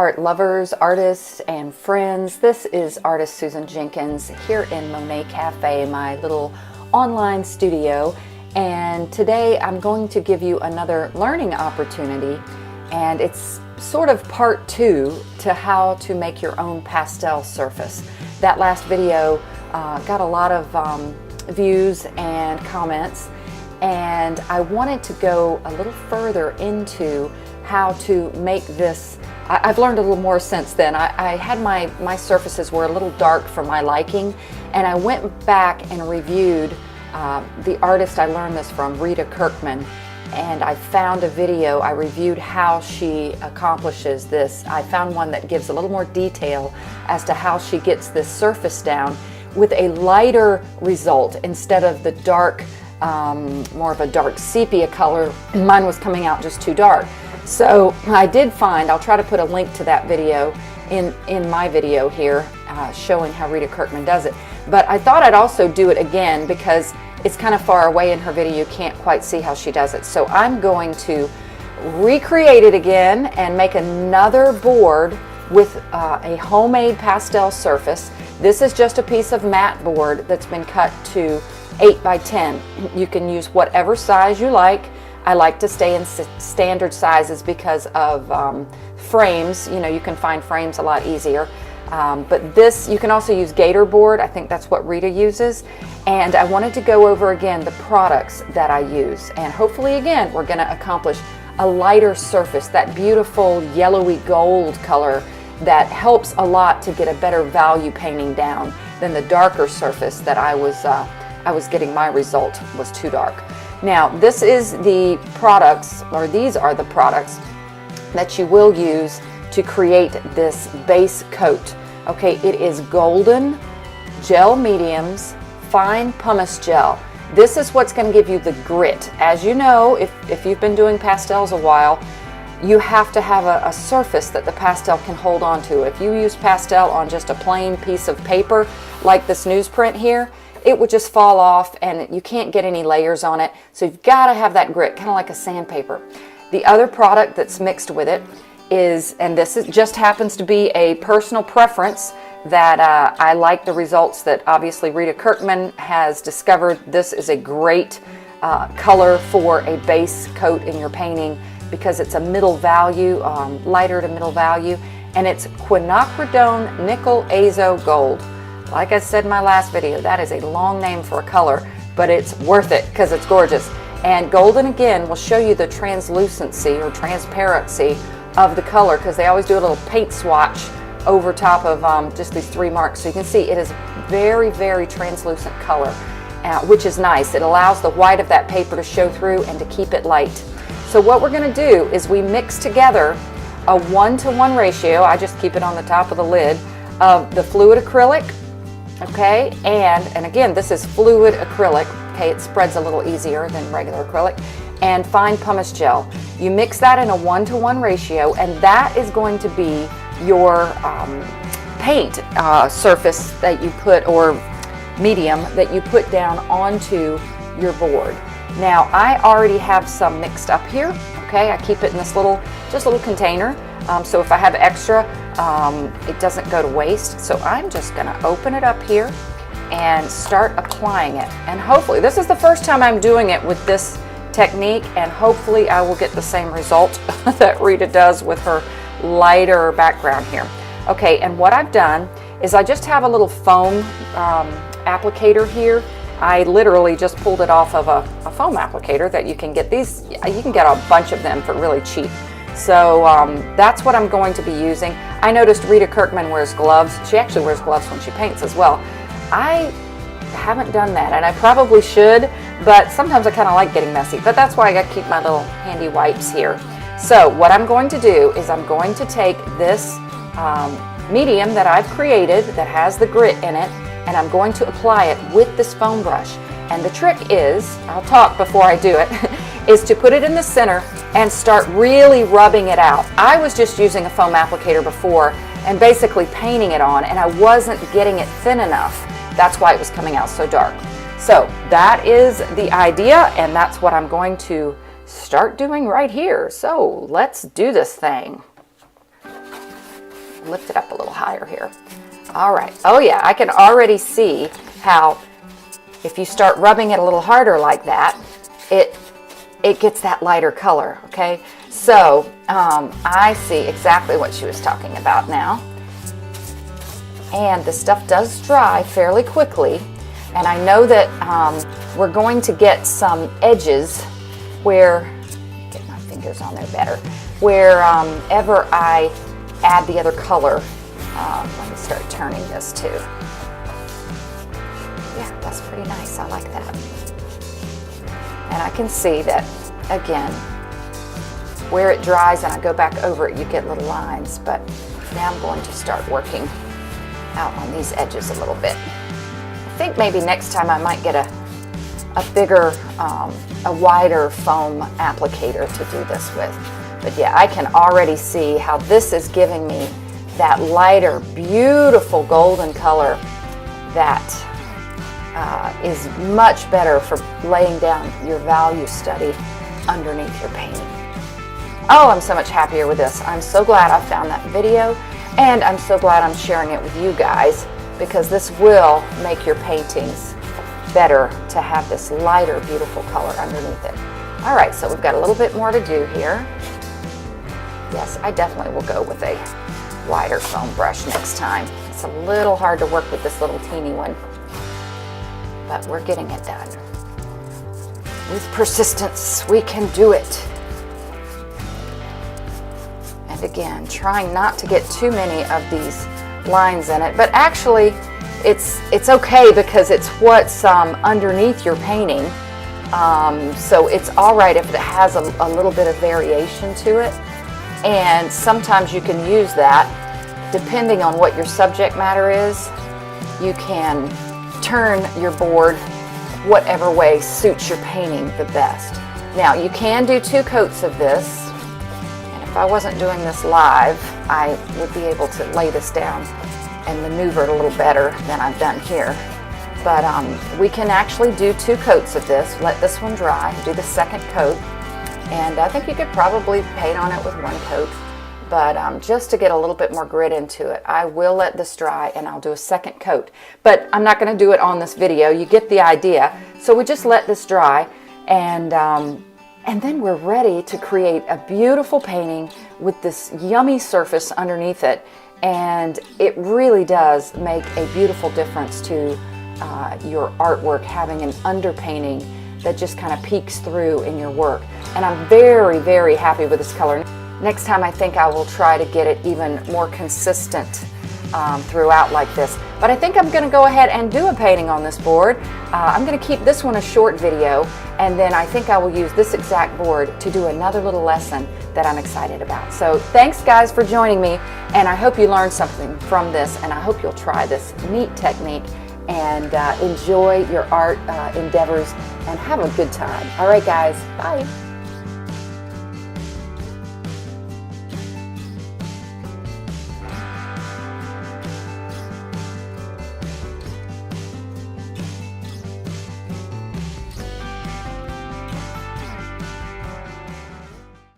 art lovers, artists, and friends. This is artist Susan Jenkins here in Monet Cafe, my little online studio. And today I'm going to give you another learning opportunity, and it's sort of part 2 to how to make your own pastel surface. That last video got a lot of views and comments, and I wanted to go a little further into how to make this. I've learned a little more since then. I had my surfaces were a little dark for my liking, and I went back and reviewed the artist I learned this from, Rita Kirkman, and I found a video. I reviewed how she accomplishes this. I found one that gives a little more detail as to how she gets this surface down with a lighter result instead of the dark, more of a dark sepia color. Mine was coming out just too dark. So I did find, I'll try to put a link to that video in my video here, showing how Rita Kirkman does it. But I thought I'd also do it again because it's kind of far away in her video. You can't quite see how she does it. So I'm going to recreate it again and make another board with a homemade pastel surface. This is just a piece of matte board that's been cut to 8 by 10. You can use whatever size you like. I like to stay in standard sizes because of frames. You know, you can find frames a lot easier. But this, you can also use gator board. I think that's what Rita uses. And I wanted to go over again the products that I use. And hopefully again, we're gonna accomplish a lighter surface, that beautiful yellowy gold color that helps a lot to get a better value painting down than the darker surface that I was getting. My result was too dark. Now, this is the products, or these are the products that you will use to create this base coat. Okay, it is golden gel mediums, fine pumice gel. This is what's going to give you the grit. As you know, if you've been doing pastels a while, you have to have a surface that the pastel can hold on to. If you use pastel on just a plain piece of paper, like this newsprint here, it would just fall off and you can't get any layers on it. So you've got to have that grit, kind of like a sandpaper. The other product that's mixed with it is, and just happens to be a personal preference, that I like the results that obviously Rita Kirkman has discovered. This is a great color for a base coat in your painting because it's a middle value, lighter to middle value, and it's quinacridone nickel azo gold. Like I said in my last video, that is a long name for a color, but it's worth it because it's gorgeous. And golden, again, will show you the translucency or transparency of the color, because they always do a little paint swatch over top of just these 3 marks. So you can see it is very, very translucent color, which is nice. It allows the white of that paper to show through and to keep it light. So what we're going to do is we mix together a 1-to-1 ratio. I just keep it on the top of the lid of the fluid acrylic. Okay, and again, this is fluid acrylic. Okay, it spreads a little easier than regular acrylic. And fine pumice gel. You mix that in a 1-to-1 ratio, and that is going to be your paint surface that you put, or medium that you put down onto your board. Now, I already have some mixed up here. Okay, I keep it in this just a little container. So if I have extra, it doesn't go to waste. So I'm just going to open it up here and start applying it. And hopefully, this is the first time I'm doing it with this technique, and hopefully I will get the same result that Rita does with her lighter background here. Okay, and what I've done is I just have a little foam applicator here. I literally just pulled it off of a foam applicator that you can get. You can get a bunch of them for really cheap. So that's what I'm going to be using. I noticed Rita Kirkman wears gloves. She actually wears gloves when she paints as well. I haven't done that, and I probably should, but sometimes I kind of like getting messy. But that's why I got to keep my little handy wipes here. So what I'm going to do is I'm going to take this medium that I've created that has the grit in it, and I'm going to apply it with this foam brush. And the trick is, I'll talk before I do it, is to put it in the center and start really rubbing it out. I was just using a foam applicator before and basically painting it on, and I wasn't getting it thin enough. That's why it was coming out so dark. So that is the idea, and that's what I'm going to start doing right here. So let's do this thing. lift it up a little higher here. All right. Oh yeah, I can already see how if you start rubbing it a little harder like that, it gets that lighter color, okay? So I see exactly what she was talking about now. And the stuff does dry fairly quickly. And I know that we're going to get some edges where, get my fingers on there better, wherever I add the other color. Let me start turning this too. Yeah, that's pretty nice. I like that. And I can see that, again, where it dries and I go back over it, you get little lines. But now I'm going to start working out on these edges a little bit. I think maybe next time I might get a bigger, a wider foam applicator to do this with. But yeah, I can already see how this is giving me that lighter, beautiful golden color that is much better for laying down your value study underneath your painting. Oh, I'm so much happier with this. I'm so glad I found that video, and I'm so glad I'm sharing it with you guys, because this will make your paintings better to have this lighter, beautiful color underneath it. All right, so we've got a little bit more to do here. Yes, I definitely will go with a wider foam brush next time. It's a little hard to work with this little teeny one, but we're getting it done. With persistence, we can do it. And again, trying not to get too many of these lines in it, but actually it's okay because it's what's underneath your painting. So it's all right if it has a little bit of variation to it. And sometimes you can use that, depending on what your subject matter is. You can turn your board whatever way suits your painting the best. Now, you can do 2 coats of this, and if I wasn't doing this live, I would be able to lay this down and maneuver it a little better than I've done here. But we can actually do 2 coats of this, let this one dry, do the second coat, and I think you could probably paint on it with 1 coat. But just to get a little bit more grit into it, I will let this dry and I'll do a second coat. But I'm not going to do it on this video. You get the idea. So we just let this dry, and then we're ready to create a beautiful painting with this yummy surface underneath it. And it really does make a beautiful difference to your artwork, having an underpainting that just kind of peeks through in your work. And I'm very, very happy with this color. Next time I think I will try to get it even more consistent throughout like this. But I think I'm going to go ahead and do a painting on this board. I'm going to keep this one a short video, and then I think I will use this exact board to do another little lesson that I'm excited about. So thanks guys for joining me, and I hope you learned something from this, and I hope you'll try this neat technique and enjoy your art endeavors and have a good time. All right guys, bye.